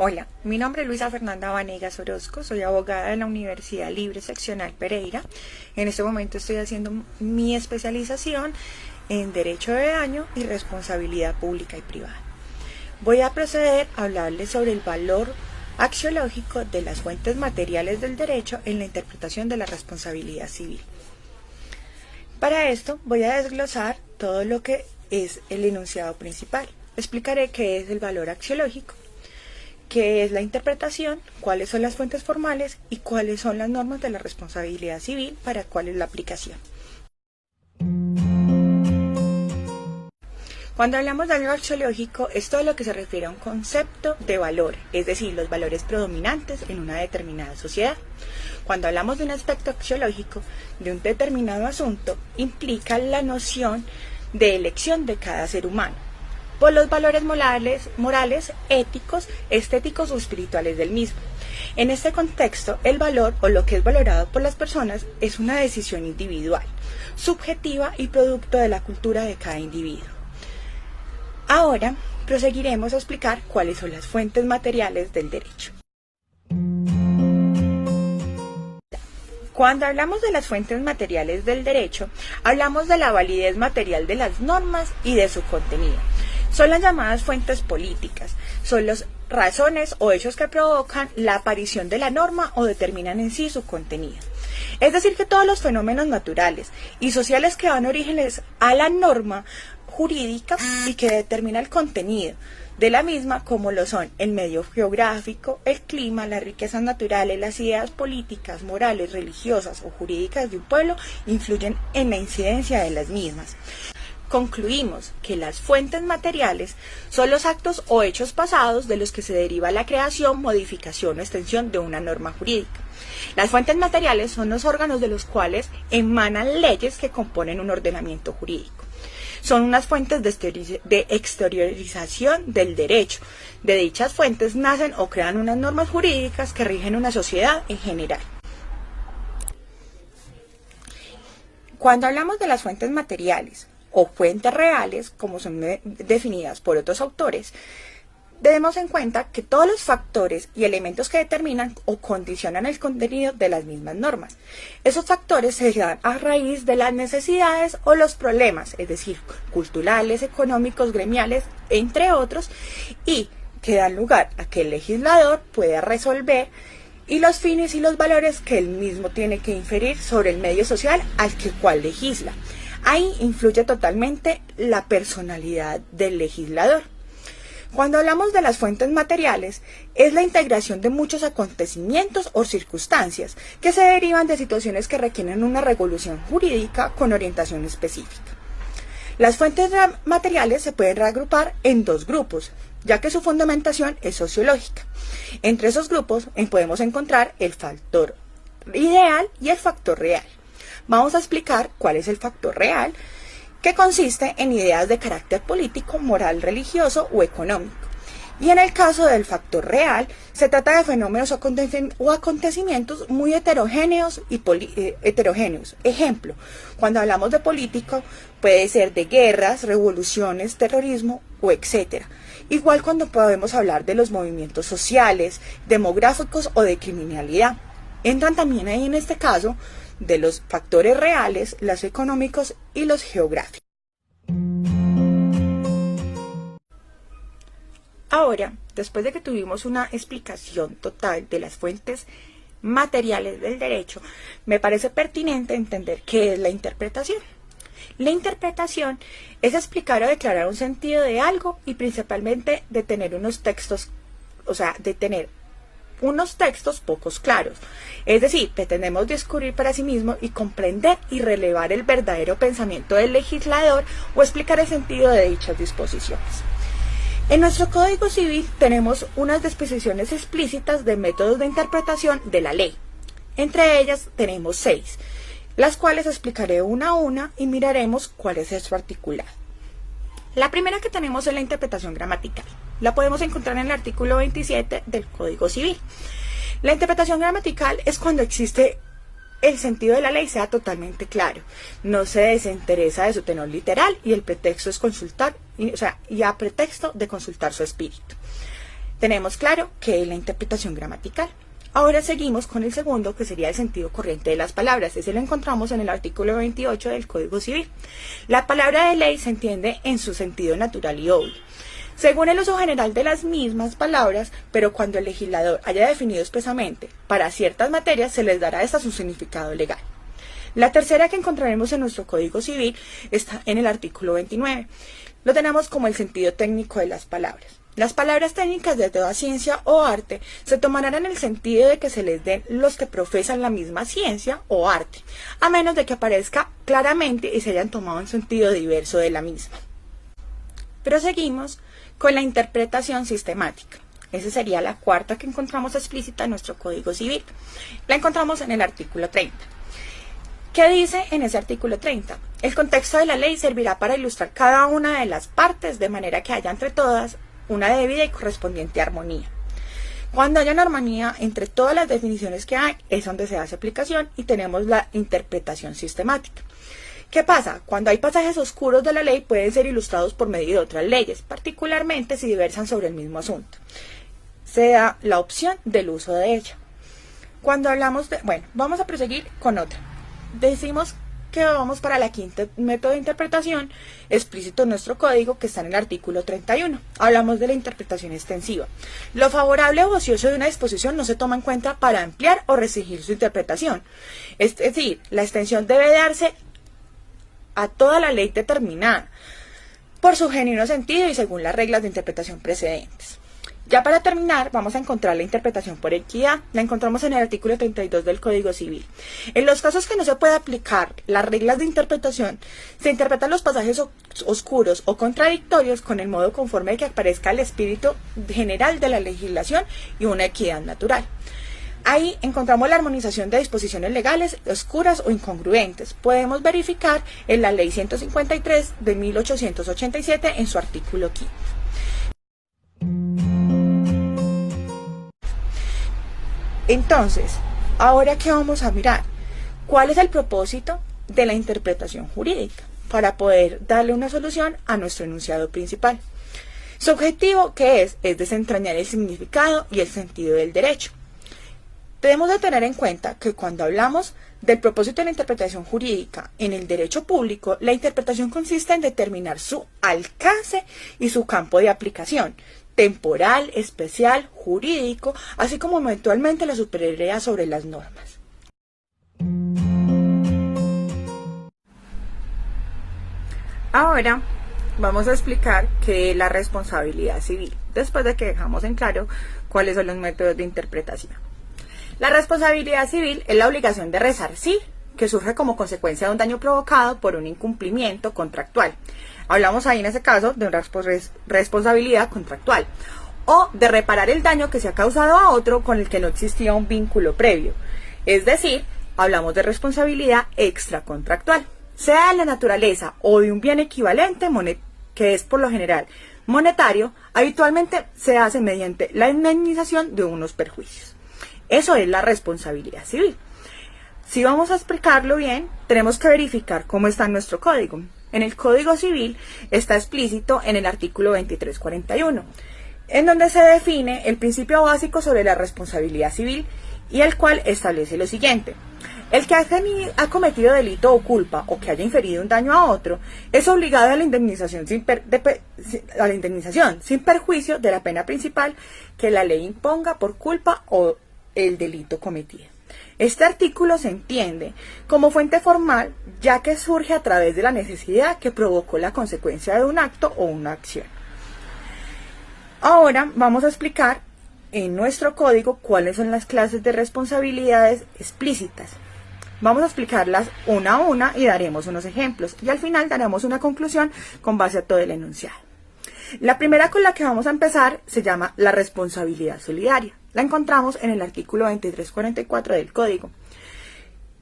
Hola, mi nombre es Luisa Fernanda Vanegas Orozco, soy abogada de la Universidad Libre Seccional Pereira. En este momento estoy haciendo mi especialización en Derecho de Daño y Responsabilidad Pública y Privada. Voy a proceder a hablarles sobre el valor axiológico de las fuentes materiales del derecho en la interpretación de la responsabilidad civil. Para esto voy a desglosar todo lo que es el enunciado principal. Explicaré qué es el valor axiológico, qué es la interpretación, cuáles son las fuentes formales y cuáles son las normas de la responsabilidad civil, para cuál es la aplicación. Cuando hablamos de valor axiológico, es todo lo que se refiere a un concepto de valor, es decir, los valores predominantes en una determinada sociedad. Cuando hablamos de un aspecto axiológico de un determinado asunto, implica la noción de elección de cada ser humano por los valores morales, éticos, estéticos o espirituales del mismo. En este contexto, el valor o lo que es valorado por las personas es una decisión individual, subjetiva y producto de la cultura de cada individuo. Ahora, proseguiremos a explicar cuáles son las fuentes materiales del derecho. Cuando hablamos de las fuentes materiales del derecho, hablamos de la validez material de las normas y de su contenido. Son las llamadas fuentes políticas, son las razones o hechos que provocan la aparición de la norma o determinan en sí su contenido. Es decir, que todos los fenómenos naturales y sociales que dan orígenes a la norma jurídica y que determina el contenido de la misma, como lo son el medio geográfico, el clima, las riquezas naturales, las ideas políticas, morales, religiosas o jurídicas de un pueblo, influyen en la incidencia de las mismas. Concluimos que las fuentes materiales son los actos o hechos pasados de los que se deriva la creación, modificación o extensión de una norma jurídica. Las fuentes materiales son los órganos de los cuales emanan leyes que componen un ordenamiento jurídico. Son unas fuentes de exteriorización del derecho. De dichas fuentes nacen o crean unas normas jurídicas que rigen una sociedad en general. Cuando hablamos de las fuentes materiales o fuentes reales, como son definidas por otros autores, debemos en cuenta que todos los factores y elementos que determinan o condicionan el contenido de las mismas normas. Esos factores se dan a raíz de las necesidades o los problemas, es decir, culturales, económicos, gremiales, entre otros, y que dan lugar a que el legislador pueda resolver y los fines y los valores que él mismo tiene que inferir sobre el medio social al cual legisla. Ahí influye totalmente la personalidad del legislador. Cuando hablamos de las fuentes materiales, es la integración de muchos acontecimientos o circunstancias que se derivan de situaciones que requieren una regulación jurídica con orientación específica. Las fuentes materiales se pueden reagrupar en dos grupos, ya que su fundamentación es sociológica. Entre esos grupos podemos encontrar el factor ideal y el factor real. Vamos a explicar cuál es el factor real, que consiste en ideas de carácter político, moral, religioso o económico. Y en el caso del factor real, se trata de fenómenos o acontecimientos muy heterogéneos y heterogéneos. Ejemplo, cuando hablamos de político, puede ser de guerras, revoluciones, terrorismo o etcétera. Igual cuando podemos hablar de los movimientos sociales, demográficos o de criminalidad. Entran también ahí en este caso de los factores reales, los económicos y los geográficos. Ahora, después de que tuvimos una explicación total de las fuentes materiales del derecho, me parece pertinente entender qué es la interpretación. La interpretación es explicar o declarar un sentido de algo y principalmente de tener unos textos, unos textos pocos claros. Es decir, pretendemos descubrir para sí mismo y comprender y relevar el verdadero pensamiento del legislador o explicar el sentido de dichas disposiciones. En nuestro Código Civil tenemos unas disposiciones explícitas de métodos de interpretación de la ley. Entre ellas tenemos 6, las cuales explicaré una a una y miraremos cuál es su articulado. La primera que tenemos es la interpretación gramatical. La podemos encontrar en el artículo 27 del Código Civil. La interpretación gramatical es cuando existe el sentido de la ley sea totalmente claro, no se desinteresa de su tenor literal y el pretexto es consultar, y a pretexto de consultar su espíritu. Tenemos claro que es la interpretación gramatical. Ahora seguimos con el segundo, que sería el sentido corriente de las palabras. Ese lo encontramos en el artículo 28 del Código Civil. La palabra de ley se entiende en su sentido natural y obvio, según el uso general de las mismas palabras, pero cuando el legislador haya definido expresamente para ciertas materias, se les dará a esta su significado legal. La tercera que encontraremos en nuestro Código Civil está en el artículo 29. Lo tenemos como el sentido técnico de las palabras. Las palabras técnicas de toda ciencia o arte se tomarán en el sentido de que se les den los que profesan la misma ciencia o arte, a menos de que aparezca claramente y se hayan tomado en sentido diverso de la misma. Proseguimos con la interpretación sistemática. Esa sería la cuarta que encontramos explícita en nuestro Código Civil. La encontramos en el artículo 30. ¿Qué dice en ese artículo 30? El contexto de la ley servirá para ilustrar cada una de las partes de manera que haya entre todas una debida y correspondiente armonía. Cuando haya una armonía entre todas las definiciones que hay, es donde se hace aplicación y tenemos la interpretación sistemática. ¿Qué pasa? Cuando hay pasajes oscuros de la ley pueden ser ilustrados por medio de otras leyes, particularmente si diversan sobre el mismo asunto. Se da la opción del uso de ella. Cuando hablamos de... Bueno, vamos a proseguir con otra. Decimos que vamos para la quinta método de interpretación explícito en nuestro código, que está en el artículo 31. Hablamos de la interpretación extensiva. Lo favorable o ocioso de una disposición no se toma en cuenta para ampliar o restringir su interpretación. Es decir, la extensión debe darse a toda la ley determinada por su genuino sentido y según las reglas de interpretación precedentes. Ya para terminar, vamos a encontrar la interpretación por equidad. La encontramos en el artículo 32 del Código Civil. En los casos que no se puede aplicar las reglas de interpretación, se interpretan los pasajes oscuros o contradictorios con el modo conforme que aparezca el espíritu general de la legislación y una equidad natural. Ahí encontramos la armonización de disposiciones legales oscuras o incongruentes. Podemos verificar en la Ley 153 de 1887 en su artículo 15. Entonces, ¿ahora qué vamos a mirar? ¿Cuál es el propósito de la interpretación jurídica? Para poder darle una solución a nuestro enunciado principal. Su objetivo, ¿qué es? Es desentrañar el significado y el sentido del derecho. Debemos de tener en cuenta que cuando hablamos del propósito de la interpretación jurídica en el derecho público, la interpretación consiste en determinar su alcance y su campo de aplicación, temporal, especial, jurídico, así como eventualmente la superioridad sobre las normas. Ahora vamos a explicar qué es la responsabilidad civil, después de que dejamos en claro cuáles son los métodos de interpretación. La responsabilidad civil es la obligación de resarcir que surge como consecuencia de un daño provocado por un incumplimiento contractual. Hablamos ahí en ese caso de una responsabilidad contractual o de reparar el daño que se ha causado a otro con el que no existía un vínculo previo. Es decir, hablamos de responsabilidad extracontractual, sea de la naturaleza o de un bien equivalente que es por lo general monetario, habitualmente se hace mediante la indemnización de unos perjuicios. Eso es la responsabilidad civil. Si vamos a explicarlo bien, tenemos que verificar cómo está en nuestro código. En el Código Civil está explícito en el artículo 2341, en donde se define el principio básico sobre la responsabilidad civil y el cual establece lo siguiente. El que ha cometido delito o culpa o que haya inferido un daño a otro es obligado a la indemnización sin perjuicio de la pena principal que la ley imponga por culpa o el delito cometido. Este artículo se entiende como fuente formal, ya que surge a través de la necesidad que provocó la consecuencia de un acto o una acción. Ahora vamos a explicar en nuestro código cuáles son las clases de responsabilidades explícitas. Vamos a explicarlas una a una y daremos unos ejemplos, y al final daremos una conclusión con base a todo el enunciado. La primera con la que vamos a empezar se llama la responsabilidad solidaria. La encontramos en el artículo 2344 del Código.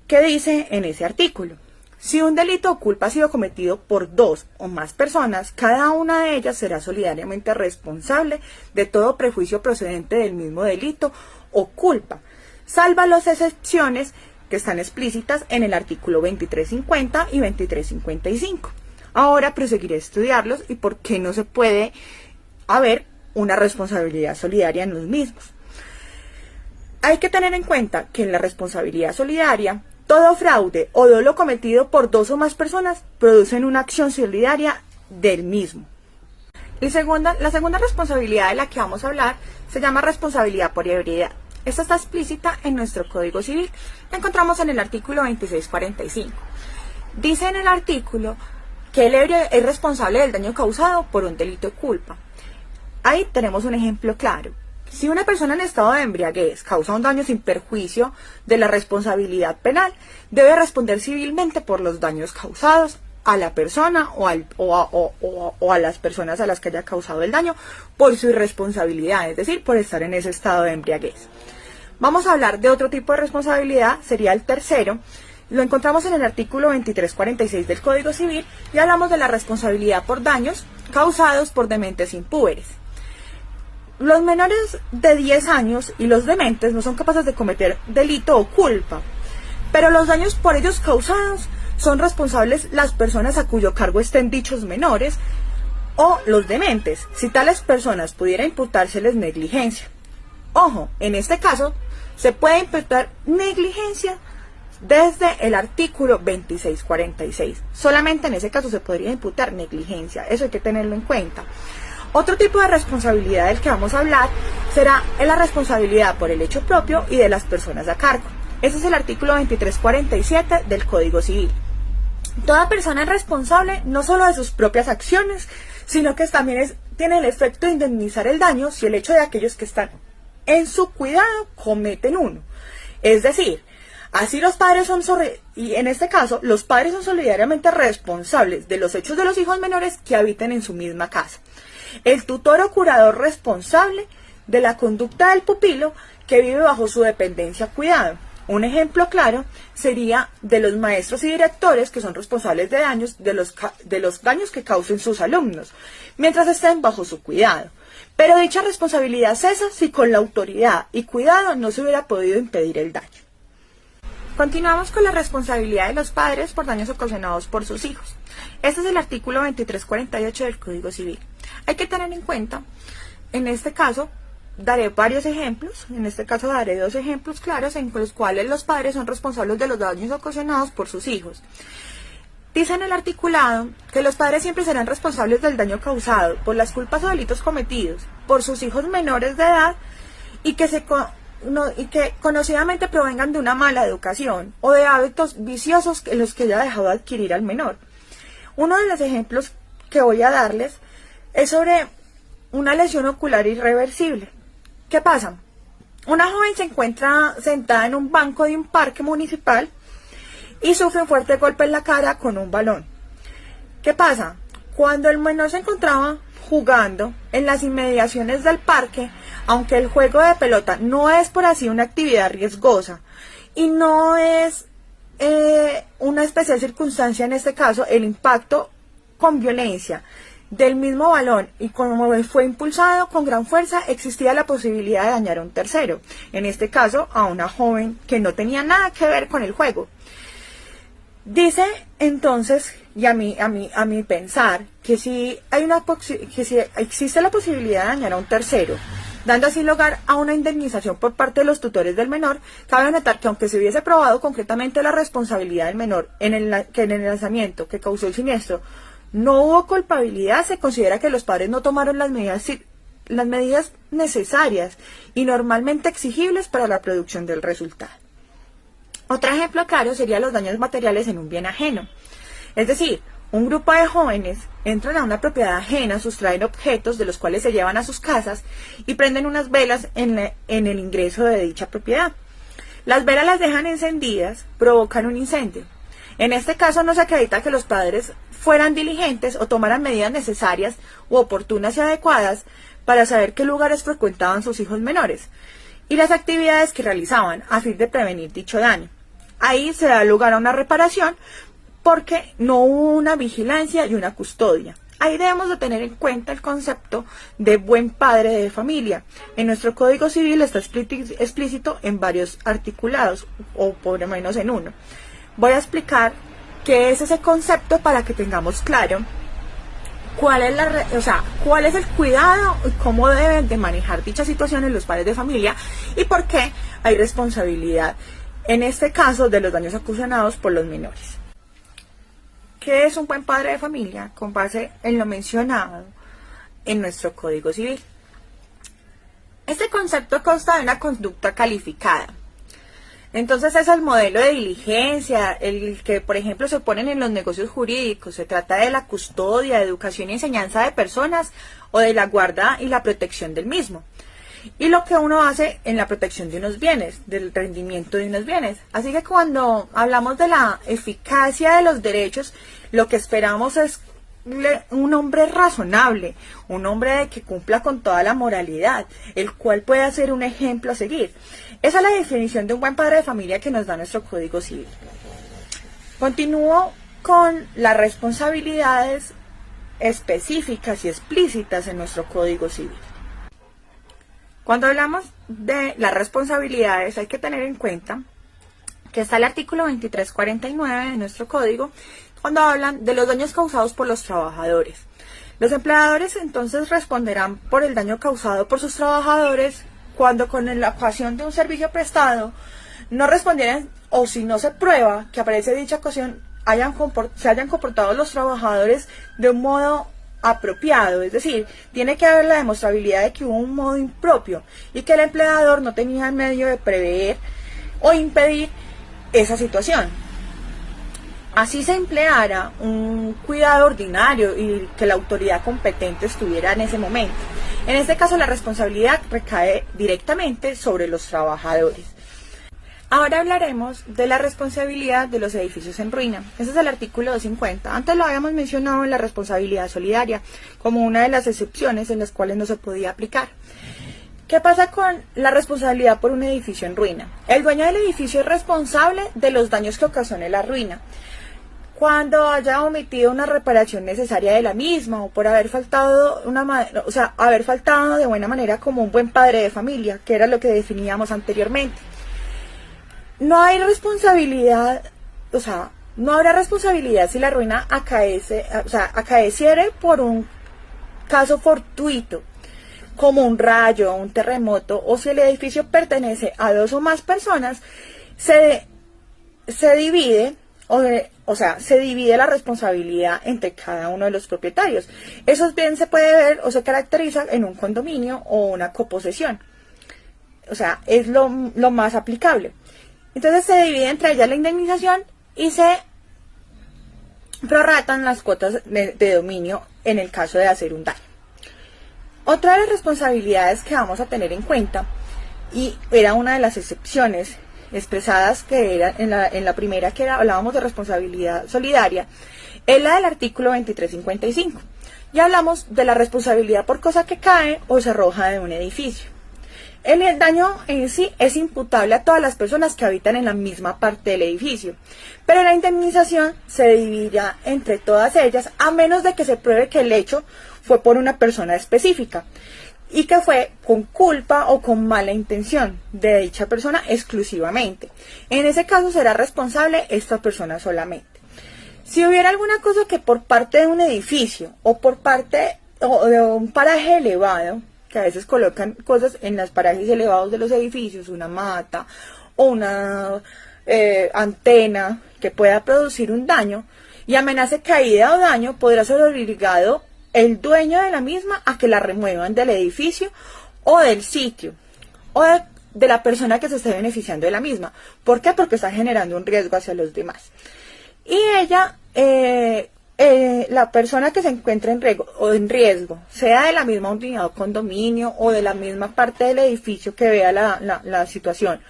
¿Qué dice en ese artículo? Si un delito o culpa ha sido cometido por dos o más personas, cada una de ellas será solidariamente responsable de todo prejuicio procedente del mismo delito o culpa, salvo las excepciones que están explícitas en el artículo 2350 y 2355. Ahora proseguiré a estudiarlos y por qué no se puede haber una responsabilidad solidaria en los mismos. Hay que tener en cuenta que en la responsabilidad solidaria, todo fraude o dolo cometido por dos o más personas producen una acción solidaria del mismo. La segunda responsabilidad de la que vamos a hablar se llama responsabilidad por ebriedad. Esta está explícita en nuestro Código Civil. La encontramos en el artículo 2645. Dice en el artículo que el ebrio es responsable del daño causado por un delito de culpa. Ahí tenemos un ejemplo claro. Si una persona en estado de embriaguez causa un daño sin perjuicio de la responsabilidad penal, debe responder civilmente por los daños causados a la persona o a las personas a las que haya causado el daño por su irresponsabilidad, es decir, por estar en ese estado de embriaguez. Vamos a hablar de otro tipo de responsabilidad, sería el tercero. Lo encontramos en el artículo 2346 del Código Civil y hablamos de la responsabilidad por daños causados por dementes impúberes. Los menores de 10 años y los dementes no son capaces de cometer delito o culpa, pero los daños por ellos causados son responsables las personas a cuyo cargo estén dichos menores o los dementes, si tales personas pudiera imputárseles negligencia. Ojo, en este caso se puede imputar negligencia desde el artículo 2646. Solamente en ese caso se podría imputar negligencia, eso hay que tenerlo en cuenta. Otro tipo de responsabilidad del que vamos a hablar será la responsabilidad por el hecho propio y de las personas a cargo. Ese es el artículo 2347 del Código Civil. Toda persona es responsable no solo de sus propias acciones, sino que también tiene el efecto de indemnizar el daño si el hecho de aquellos que están en su cuidado cometen uno. Es decir, así los padres y en este caso, los padres son solidariamente responsables de los hechos de los hijos menores que habiten en su misma casa. El tutor o curador responsable de la conducta del pupilo que vive bajo su dependencia o cuidado. Un ejemplo claro sería de los maestros y directores que son responsables de los daños que causen sus alumnos, mientras estén bajo su cuidado. Pero dicha responsabilidad cesa si con la autoridad y cuidado no se hubiera podido impedir el daño. Continuamos con la responsabilidad de los padres por daños ocasionados por sus hijos. Este es el artículo 2348 del Código Civil. Hay que tener en cuenta, en este caso, daré varios ejemplos, en este caso daré dos ejemplos claros en los cuales los padres son responsables de los daños ocasionados por sus hijos. Dice en el articulado que los padres siempre serán responsables del daño causado por las culpas o delitos cometidos por sus hijos menores de edad y que conocidamente provengan de una mala educación o de hábitos viciosos en los que haya dejado de adquirir al menor. Uno de los ejemplos que voy a darles es sobre una lesión ocular irreversible. ¿Qué pasa? Una joven se encuentra sentada en un banco de un parque municipal y sufre un fuerte golpe en la cara con un balón. ¿Qué pasa? Cuando el menor se encontraba jugando en las inmediaciones del parque, aunque el juego de pelota no es por así una actividad riesgosa y no es una especial circunstancia en este caso, el impacto con violencia del mismo balón y como fue impulsado con gran fuerza, existía la posibilidad de dañar a un tercero, en este caso a una joven que no tenía nada que ver con el juego. Dice entonces, y a mi pensar, que si existe la posibilidad de dañar a un tercero, dando así lugar a una indemnización por parte de los tutores del menor, cabe notar que aunque se hubiese probado concretamente la responsabilidad del menor en el lanzamiento que causó el siniestro, no hubo culpabilidad, se considera que los padres no tomaron las medidas necesarias y normalmente exigibles para la producción del resultado. Otro ejemplo claro sería los daños materiales en un bien ajeno. Es decir, un grupo de jóvenes entran a una propiedad ajena, sustraen objetos de los cuales se llevan a sus casas y prenden unas velas en el ingreso de dicha propiedad. Las velas las dejan encendidas, provocan un incendio. En este caso no se acredita que los padres fueran diligentes o tomaran medidas necesarias u oportunas y adecuadas para saber qué lugares frecuentaban sus hijos menores y las actividades que realizaban a fin de prevenir dicho daño. Ahí se da lugar a una reparación porque no hubo una vigilancia y una custodia. Ahí debemos de tener en cuenta el concepto de buen padre de familia. En nuestro Código Civil está explícito en varios articulados, o por lo menos en uno. Voy a explicar qué es ese concepto para que tengamos claro cuál es el cuidado y cómo deben de manejar dichas situaciones los padres de familia y por qué hay responsabilidad en este caso de los daños ocasionados por los menores. ¿Qué es un buen padre de familia? Con base en lo mencionado en nuestro Código Civil. Este concepto consta de una conducta calificada. Entonces es el modelo de diligencia, el que por ejemplo se ponen en los negocios jurídicos. Se trata de la custodia, educación y enseñanza de personas o de la guarda y la protección del mismo. Y lo que uno hace en la protección de unos bienes, del rendimiento de unos bienes. Así que cuando hablamos de la eficacia de los derechos, lo que esperamos es un hombre razonable, un hombre que cumpla con toda la moralidad, el cual pueda ser un ejemplo a seguir. Esa es la definición de un buen padre de familia que nos da nuestro Código Civil. Continúo con las responsabilidades específicas y explícitas en nuestro Código Civil. Cuando hablamos de las responsabilidades hay que tener en cuenta que está el artículo 2349 de nuestro código, cuando hablan de los daños causados por los trabajadores. Los empleadores entonces responderán por el daño causado por sus trabajadores cuando con la ocasión de un servicio no respondieran o si no se prueba que aparece dicha ocasión se hayan comportado los trabajadores de un modo apropiado, es decir, tiene que haber la demostrabilidad de que hubo un modo impropio y que el empleador no tenía el medio de prever o impedir esa situación. Así se empleara un cuidado ordinario y que la autoridad competente estuviera en ese momento. En este caso la responsabilidad recae directamente sobre los trabajadores. Ahora hablaremos de la responsabilidad de los edificios en ruina. Ese es el artículo 250. Antes lo habíamos mencionado en la responsabilidad solidaria como una de las excepciones en las cuales no se podía aplicar. ¿Qué pasa con la responsabilidad por un edificio en ruina? El dueño del edificio es responsable de los daños que ocasione la ruina. Cuando haya omitido una reparación necesaria de la misma o por haber faltado haber faltado de buena manera como un buen padre de familia, que era lo que definíamos anteriormente. No hay responsabilidad, no habrá responsabilidad si la ruina acaeciere por un caso fortuito, como un rayo, un terremoto, o si el edificio pertenece a dos o más personas, se divide la responsabilidad entre cada uno de los propietarios. Eso bien se puede ver o se caracteriza en un condominio o una coposesión. Es lo más aplicable. Entonces se divide entre ellas la indemnización y se prorratan las cuotas de dominio en el caso de hacer un daño. Otra de las responsabilidades que vamos a tener en cuenta, y era una de las excepciones expresadas que era en la primera que hablábamos de responsabilidad solidaria, es la del artículo 2355. Ya hablamos de la responsabilidad por cosa que cae o se arroja de un edificio. El daño en sí es imputable a todas las personas que habitan en la misma parte del edificio, pero la indemnización se dividirá entre todas ellas a menos de que se pruebe que el hecho fue por una persona específica y que fue con culpa o con mala intención de dicha persona exclusivamente. En ese caso será responsable esta persona solamente. Si hubiera alguna cosa que por parte de un edificio o por parte de un paraje elevado, que a veces colocan cosas en los parajes elevados de los edificios, una mata o una antena que pueda producir un daño y amenace caída o daño, podrá ser obligado el dueño de la misma a que la remuevan del edificio o del sitio o de la persona que se esté beneficiando de la misma. ¿Por qué? Porque está generando un riesgo hacia los demás. Y la persona que se encuentra en riesgo, sea de la misma unidad o condominio o de la misma parte del edificio que vea la situación,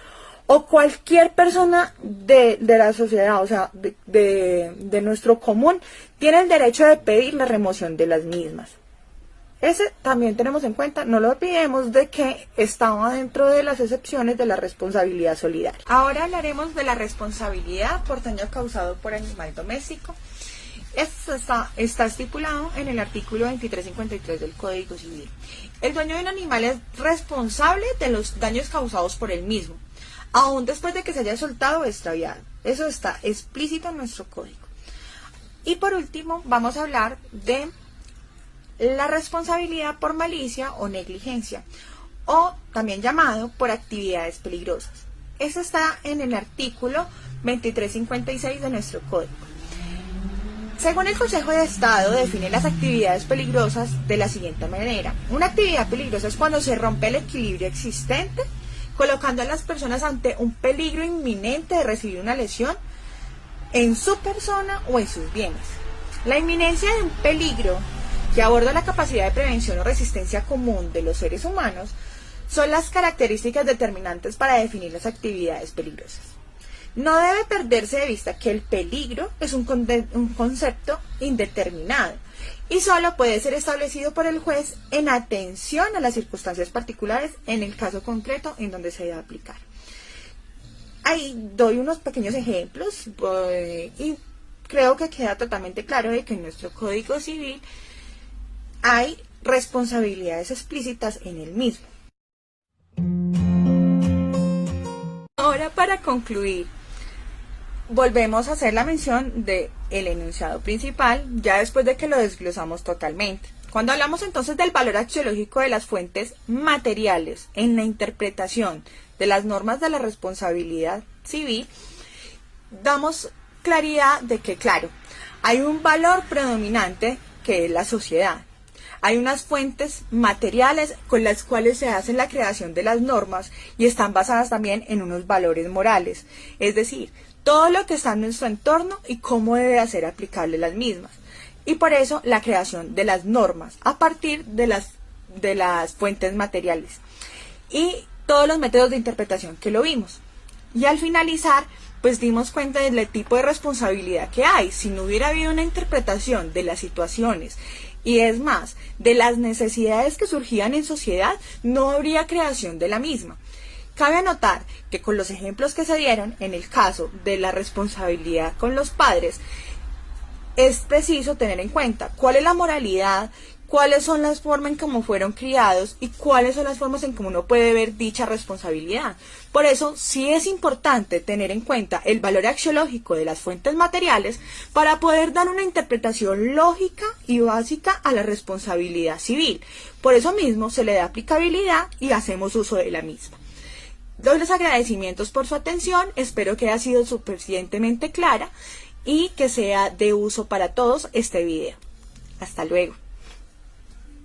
o cualquier persona de la sociedad, de nuestro común, tiene el derecho de pedir la remoción de las mismas. Ese también tenemos en cuenta, no lo olvidemos de que estaba dentro de las excepciones de la responsabilidad solidaria. Ahora hablaremos de la responsabilidad por daño causado por animal doméstico. Esto está estipulado en el artículo 2353 del Código Civil. El dueño de un animal es responsable de los daños causados por él mismo, aún después de que se haya soltado o extraviado. Eso está explícito en nuestro código. Y por último, vamos a hablar de la responsabilidad por malicia o negligencia, o también llamado por actividades peligrosas. Eso está en el artículo 2356 de nuestro código. Según el Consejo de Estado, define las actividades peligrosas de la siguiente manera. Una actividad peligrosa es cuando se rompe el equilibrio existente, colocando a las personas ante un peligro inminente de recibir una lesión en su persona o en sus bienes. La inminencia de un peligro que aborda la capacidad de prevención o resistencia común de los seres humanos son las características determinantes para definir las actividades peligrosas. No debe perderse de vista que el peligro es un concepto indeterminado y solo puede ser establecido por el juez en atención a las circunstancias particulares en el caso concreto en donde se debe aplicar. Ahí doy unos pequeños ejemplos y creo que queda totalmente claro de que en nuestro Código Civil hay responsabilidades explícitas en el mismo. Ahora, para concluir, volvemos a hacer la mención del enunciado principal, ya después de que lo desglosamos totalmente. Cuando hablamos entonces del valor axiológico de las fuentes materiales en la interpretación de las normas de la responsabilidad civil, damos claridad de que, claro, hay un valor predominante que es la sociedad. Hay unas fuentes materiales con las cuales se hace la creación de las normas y están basadas también en unos valores morales, es decir, todo lo que está en nuestro entorno y cómo debe ser aplicable las mismas. Y por eso la creación de las normas a partir de las fuentes materiales y todos los métodos de interpretación que lo vimos. Y al finalizar, pues dimos cuenta del tipo de responsabilidad que hay. Si no hubiera habido una interpretación de las situaciones y es más, de las necesidades que surgían en sociedad, no habría creación de la misma. Cabe anotar que con los ejemplos que se dieron en el caso de la responsabilidad con los padres, es preciso tener en cuenta cuál es la moralidad, cuáles son las formas en cómo fueron criados y cuáles son las formas en cómo uno puede ver dicha responsabilidad. Por eso sí es importante tener en cuenta el valor axiológico de las fuentes materiales para poder dar una interpretación lógica y básica a la responsabilidad civil. Por eso mismo se le da aplicabilidad y hacemos uso de la misma. Doy los agradecimientos por su atención, espero que haya sido suficientemente clara y que sea de uso para todos este video. Hasta luego.